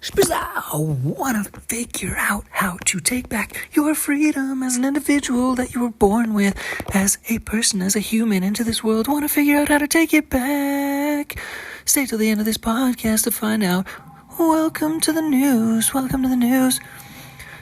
I want to figure out how to take back your freedom as an individual that you were born with, as a person, as a human into this world. Want to figure out how to take it back. Stay till the end of this podcast to find out. Welcome to the news.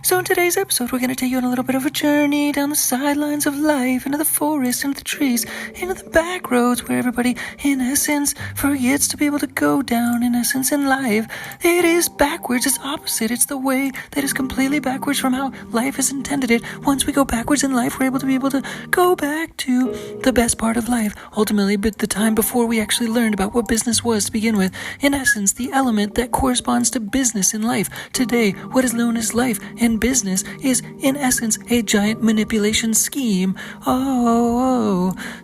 So in today's episode, we're going to take you on a little bit of a journey down the sidelines of life, into the forest, into the trees, into the back roads where everybody, in essence, forgets to be able to go down, in essence, in life. It is backwards. It's opposite. It's the way that is completely backwards from how life has intended it. Once we go backwards in life, we're able to go back to the best part of life. Ultimately, but the time before we actually learned about what business was to begin with. In essence, the element that corresponds to business in life. Today, what is known as life and business is, in essence, a giant manipulation scheme.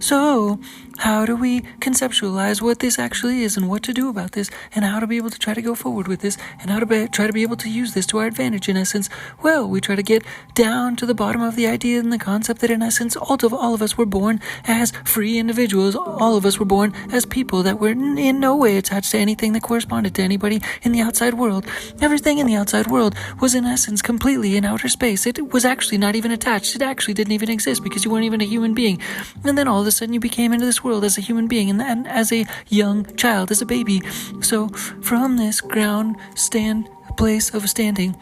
So how do we conceptualize what this actually is and what to do about this, and how to be able to try to go forward with this, and how to try to be able to use this to our advantage, in essence? Well, we try to get down to the bottom of the idea and the concept that, in essence, all of us were born as free individuals. All of us were born as people that were in no way attached to anything that corresponded to anybody in the outside world. Everything in the outside world was, in essence, completely in outer space. It was actually not even attached. It actually didn't even exist because you weren't even a human being. And then all of a sudden you became into this world as a human being and as a young child, as a baby. So from this place of standing,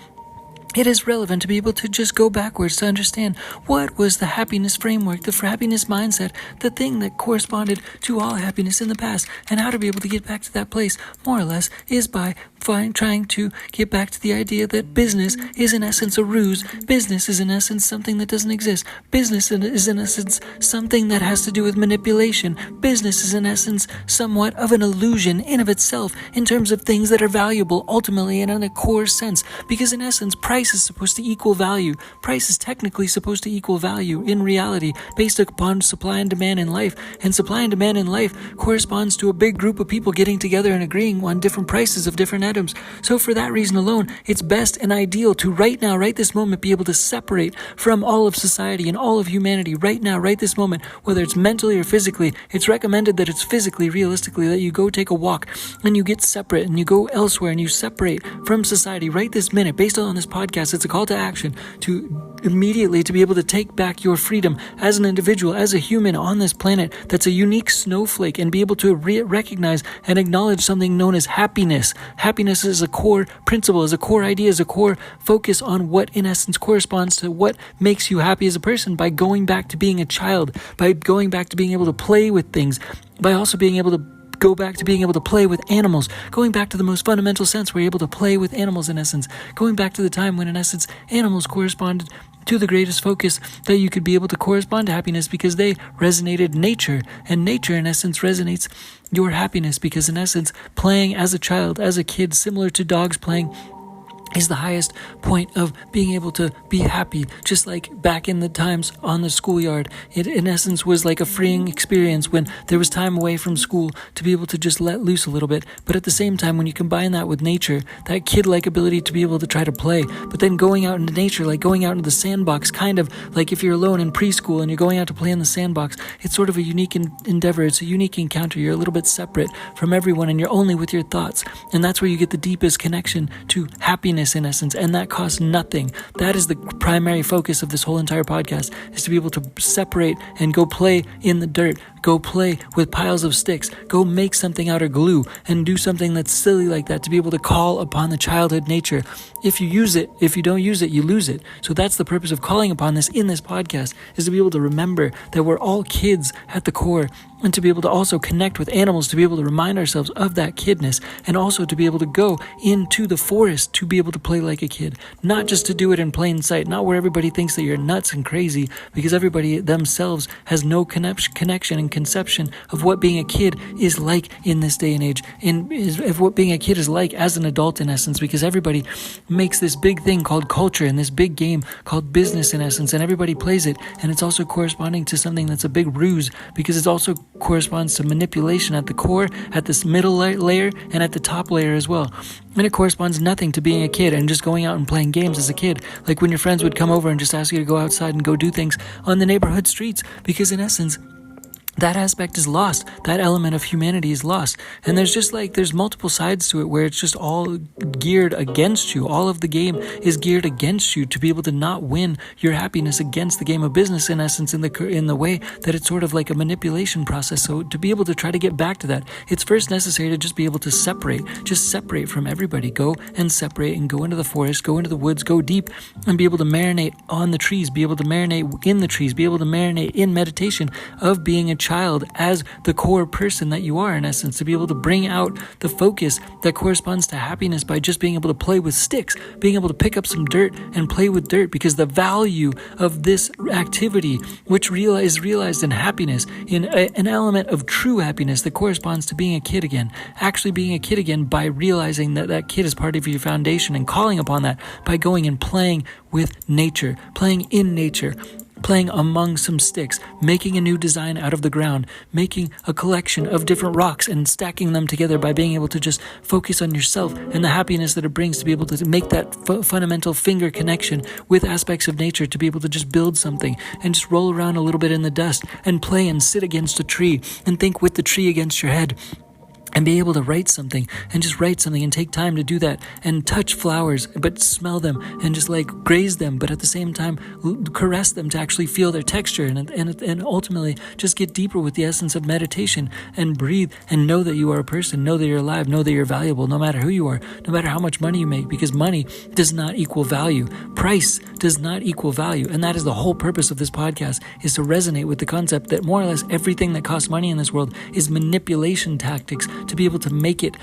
it is relevant to be able to just go backwards to understand what was the happiness framework, the happiness mindset, the thing that corresponded to all happiness in the past, and how to be able to get back to that place, more or less, is by trying to get back to the idea that business is in essence a ruse. Business is in essence something that doesn't exist. Business is in essence something that has to do with manipulation. Business is in essence somewhat of an illusion in of itself in terms of things that are valuable ultimately and in a core sense, because in essence price is supposed to equal value. Price is technically supposed to equal value in reality based upon supply and demand in life, and supply and demand in life corresponds to a big group of people getting together and agreeing on different prices of different items. So for that reason alone, it's best and ideal to right this moment, be able to separate from all of society and all of humanity right this moment, whether it's mentally or physically. It's recommended that it's physically, realistically, that you go take a walk and you get separate and you go elsewhere and you separate from society right this minute. Based on this podcast, it's a call to action to immediately to be able to take back your freedom as an individual, as a human on this planet that's a unique snowflake, and be able to recognize and acknowledge something known as happiness. Happiness is a core principle, is a core idea, is a core focus on what in essence corresponds to what makes you happy as a person, by going back to being a child, by going back to being able to play with things, by also being able to go back to being able to play with animals, going back to the most fundamental sense where you're able to play with animals, in essence, going back to the time when in essence animals corresponded to the greatest focus that you could be able to correspond to happiness, because they resonated nature, and nature in essence resonates your happiness, because in essence playing as a child, as a kid, similar to dogs playing, is the highest point of being able to be happy. Just like back in the times on the schoolyard, it in essence was like a freeing experience when there was time away from school to be able to just let loose a little bit. But at the same time, when you combine that with nature, that kid-like ability to be able to try to play, but then going out into nature, like going out into the sandbox, kind of like if you're alone in preschool and you're going out to play in the sandbox, it's sort of a unique endeavor. It's a unique encounter. You're a little bit separate from everyone and you're only with your thoughts. And that's where you get the deepest connection to happiness, in essence, and that costs nothing. That is the primary focus of this whole entire podcast, is to be able to separate and go play in the dirt, go play with piles of sticks, go make something out of glue and do something that's silly like that, to be able to call upon the childhood nature. If you use it, if you don't use it, you lose it. So that's the purpose of calling upon this in this podcast, is to be able to remember that we're all kids at the core, and to be able to also connect with animals, to be able to remind ourselves of that kidness, and also to be able to go into the forest to be able to play like a kid, not just to do it in plain sight, not where everybody thinks that you're nuts and crazy, because everybody themselves has no connection and conception of what being a kid is like in this day and age, and of what being a kid is like as an adult, in essence, because everybody makes this big thing called culture and this big game called business, in essence, and everybody plays it, and it's also corresponding to something that's a big ruse, because it's also corresponds to manipulation at the core, at this middle layer, and at the top layer as well. And it corresponds nothing to being a kid and just going out and playing games as a kid, like when your friends would come over and just ask you to go outside and go do things on the neighborhood streets, because in essence that aspect is lost. That element of humanity is lost. And there's multiple sides to it where it's just all geared against you. All of the game is geared against you to be able to not win your happiness against the game of business, in essence, in the way that it's sort of like a manipulation process. So to be able to try to get back to that, it's first necessary to just be able to just separate from everybody. Go and separate and go into the forest, go into the woods, go deep and be able to marinate on the trees, be able to marinate in the trees, be able to marinate in meditation of being a child as the core person that you are, in essence, to be able to bring out the focus that corresponds to happiness by just being able to play with sticks, being able to pick up some dirt and play with dirt, because the value of this activity, which is realized in happiness, in an element of true happiness that corresponds to being a kid again, actually being a kid again by realizing that that kid is part of your foundation and calling upon that by going and playing with nature, playing in nature, playing among some sticks, making a new design out of the ground, making a collection of different rocks and stacking them together by being able to just focus on yourself and the happiness that it brings to be able to make that fundamental finger connection with aspects of nature, to be able to just build something and just roll around a little bit in the dust and play and sit against a tree and think with the tree against your head. And be able to write something and just write something and take time to do that and touch flowers, but smell them and just like graze them, but at the same time caress them to actually feel their texture and ultimately just get deeper with the essence of meditation and breathe and know that you are a person, know that you're alive, know that you're valuable, no matter who you are, no matter how much money you make, because money does not equal value. Price does not equal value. And that is the whole purpose of this podcast, is to resonate with the concept that more or less everything that costs money in this world is manipulation tactics to be able to make it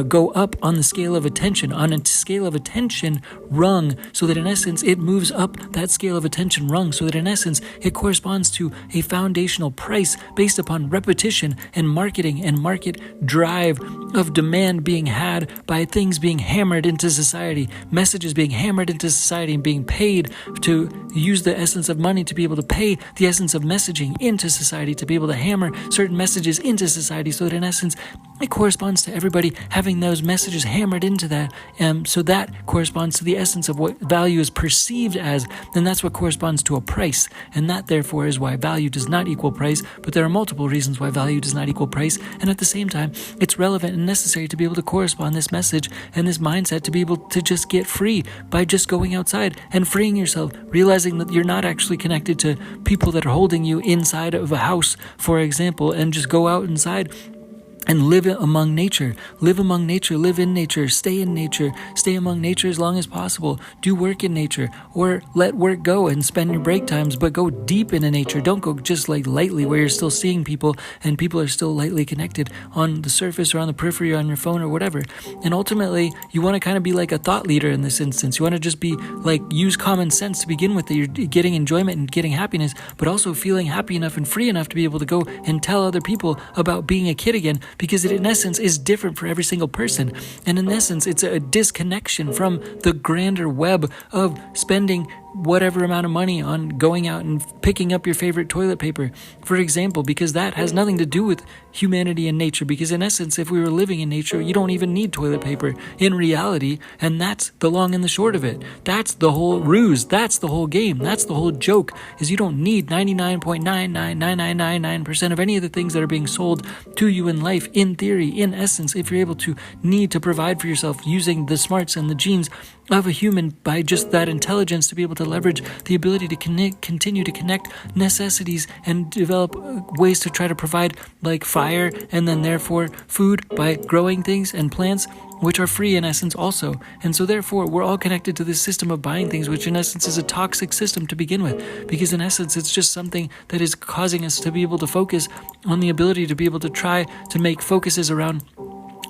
go up on the scale of attention, on a scale of attention rung, so that in essence it moves up that scale of attention rung, so that in essence it corresponds to a foundational price based upon repetition and marketing and market drive of demand being had by things being hammered into society, messages being hammered into society and being paid to use the essence of money to be able to pay the essence of messaging into society, to be able to hammer certain messages into society, so that in essence it corresponds to everybody having those messages hammered into that. So that corresponds to the essence of what value is perceived as, and that's what corresponds to a price. And that therefore is why value does not equal price, but there are multiple reasons why value does not equal price. And at the same time, it's relevant and necessary to be able to correspond this message and this mindset to be able to just get free by just going outside and freeing yourself, realizing that you're not actually connected to people that are holding you inside of a house, for example, and just go out inside and live among nature, live in nature, stay among nature as long as possible, do work in nature, or let work go and spend your break times, but go deep into nature. Don't go just like lightly where you're still seeing people and people are still lightly connected on the surface or on the periphery or on your phone or whatever. And ultimately, you want to kind of be like a thought leader in this instance. You want to just be like, use common sense to begin with, that you're getting enjoyment and getting happiness, but also feeling happy enough and free enough to be able to go and tell other people about being a kid again, because it in essence is different for every single person. And in essence, it's a disconnection from the grander web of spending whatever amount of money on going out and picking up your favorite toilet paper, for example, because that has nothing to do with humanity and nature. Because in essence, if we were living in nature, you don't even need toilet paper in reality. And that's the long and the short of it. That's the whole ruse. That's the whole game. That's the whole joke, is you don't need 99.99999% of any of the things that are being sold to you in life, in theory, in essence, if you're able to need to provide for yourself using the smarts and the genes of a human by just that intelligence to be able to leverage the ability to continue to connect necessities and develop ways to try to provide like fire and then therefore food by growing things and plants which are free in essence also. And so therefore we're all connected to this system of buying things, which in essence is a toxic system to begin with, because in essence it's just something that is causing us to be able to focus on the ability to be able to try to make focuses around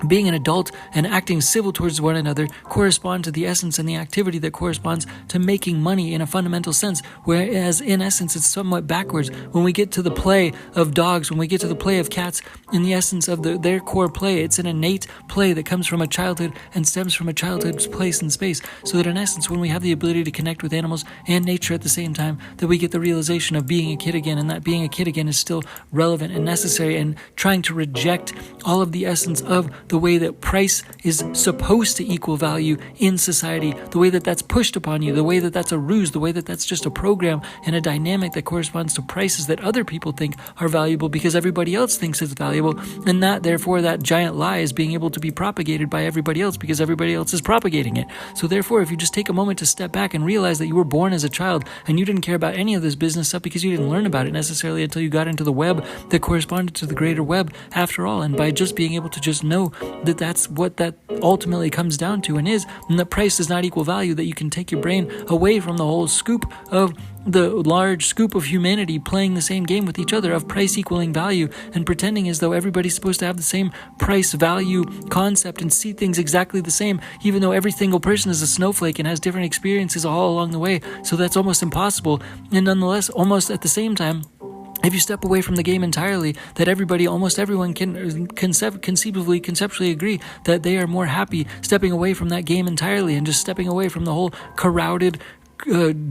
being an adult and acting civil towards one another correspond to the essence and the activity that corresponds to making money in a fundamental sense, whereas in essence it's somewhat backwards. When we get to the play of dogs, when we get to the play of cats, in the essence of their core play, it's an innate play that comes from a childhood and stems from a childhood's place in space, so that in essence when we have the ability to connect with animals and nature at the same time, that we get the realization of being a kid again, and that being a kid again is still relevant and necessary, and trying to reject all of the essence of the way that price is supposed to equal value in society, the way that that's pushed upon you, the way that that's a ruse, the way that that's just a program and a dynamic that corresponds to prices that other people think are valuable because everybody else thinks it's valuable, and that therefore that giant lie is being able to be propagated by everybody else because everybody else is propagating it. So therefore, if you just take a moment to step back and realize that you were born as a child and you didn't care about any of this business stuff because you didn't learn about it necessarily until you got into the web that corresponded to the greater web after all, and by just being able to just know that that's what that ultimately comes down to and is, and that price does not equal value, that you can take your brain away from the whole scoop of the large scoop of humanity playing the same game with each other of price equaling value and pretending as though everybody's supposed to have the same price value concept and see things exactly the same, even though every single person is a snowflake and has different experiences all along the way. So that's almost impossible. And nonetheless, almost at the same time, if you step away from the game entirely, that almost everyone can conceptually agree that they are more happy stepping away from that game entirely and just stepping away from the whole crowded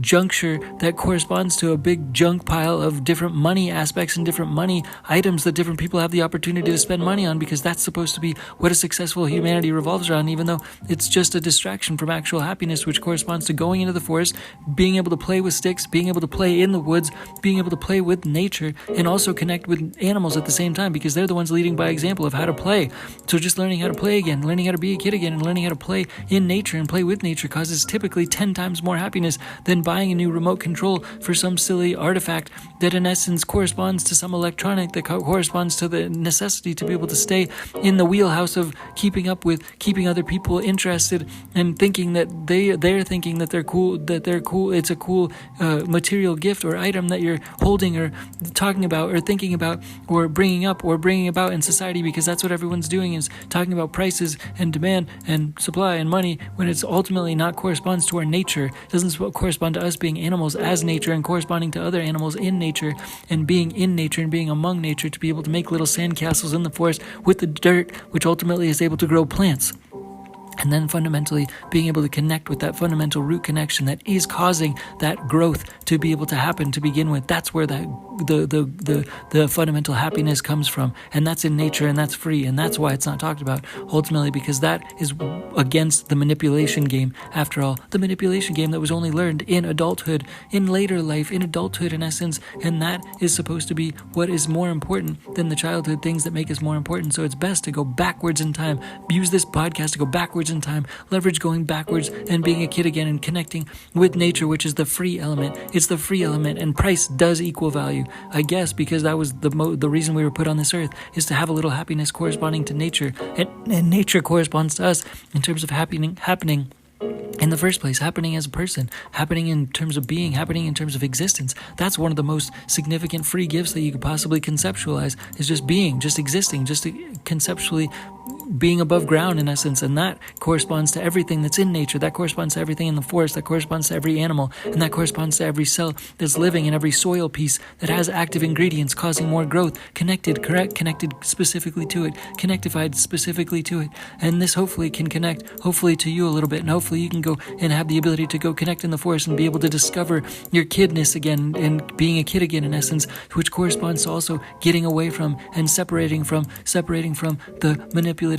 juncture that corresponds to a big junk pile of different money aspects and different money items that different people have the opportunity to spend money on, because that's supposed to be what a successful humanity revolves around, even though it's just a distraction from actual happiness, which corresponds to going into the forest, being able to play with sticks, being able to play in the woods, being able to play with nature, and also connect with animals at the same time, because they're the ones leading by example of how to play. So just learning how to play again, learning how to be a kid again, and learning how to play in nature and play with nature causes typically 10 times more happiness than buying a new remote control for some silly artifact that in essence corresponds to some electronic that corresponds to the necessity to be able to stay in the wheelhouse of keeping up with keeping other people interested and thinking that they're thinking that they're cool, it's a cool material gift or item that you're holding or talking about or thinking about or bringing up or bringing about in society, because that's what everyone's doing, is talking about prices and demand and supply and money, when it's ultimately not corresponds to our nature. It doesn't correspond to us being animals as nature and corresponding to other animals in nature and being in nature and being among nature to be able to make little sandcastles in the forest with the dirt, which ultimately is able to grow plants. And then fundamentally being able to connect with that fundamental root connection that is causing that growth to be able to happen to begin with. That's where that the fundamental happiness comes from. And that's in nature, and that's free, and that's why it's not talked about ultimately, because that is against the manipulation game. After all, the manipulation game that was only learned in adulthood, in later life, in adulthood in essence, and that is supposed to be what is more important than the childhood things that make us more important. So it's best to go backwards in time. Use this podcast to go backwards in time, leverage going backwards and being a kid again and connecting with nature, which is the free element. It's the free element, and price does equal value, I guess, because that was the reason we were put on this earth, is to have a little happiness corresponding to nature, and nature corresponds to us in terms of happening in the first place, happening as a person, happening in terms of being, happening in terms of existence. That's one of the most significant free gifts that you could possibly conceptualize, is just being, just existing, just conceptually being above ground in essence. And that corresponds to everything that's in nature. That corresponds to everything in the forest. That corresponds to every animal. And that corresponds to every cell that's living in every soil piece that has active ingredients causing more growth, connected specifically to it, connectified specifically to it. And this hopefully can connect, hopefully to you a little bit. And hopefully you can go and have the ability to go connect in the forest and be able to discover your kidness again and being a kid again in essence, which corresponds to also getting away from and separating from the manipulative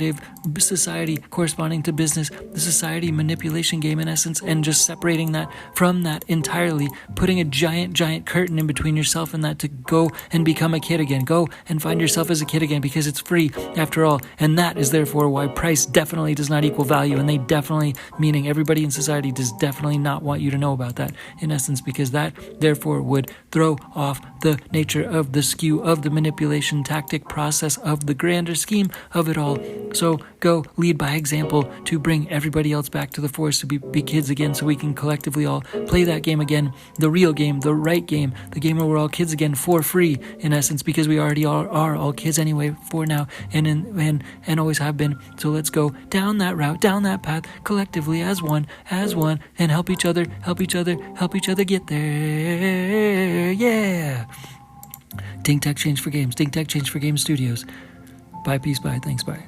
society corresponding to business, the society manipulation game in essence, and just separating that from that entirely, putting a giant curtain in between yourself and that to go and become a kid again. Go and find yourself as a kid again, because it's free after all. And that is therefore why price definitely does not equal value, and they definitely, meaning everybody in society, does definitely not want you to know about that in essence, because that therefore would throw off the nature of the skew of the manipulation tactic process of the grander scheme of it all. So go lead by example to bring everybody else back to the forest to be kids again, so we can collectively all play that game again, the real game, the right game, the game where we're all kids again for free in essence, because we already are all kids anyway for now and always have been. So let's go down that route, down that path collectively as one, and help each other get there. Yeah. Ding Tech Change for Games, Ding Tech Change for Games Studios. Bye, peace, bye, thanks, bye.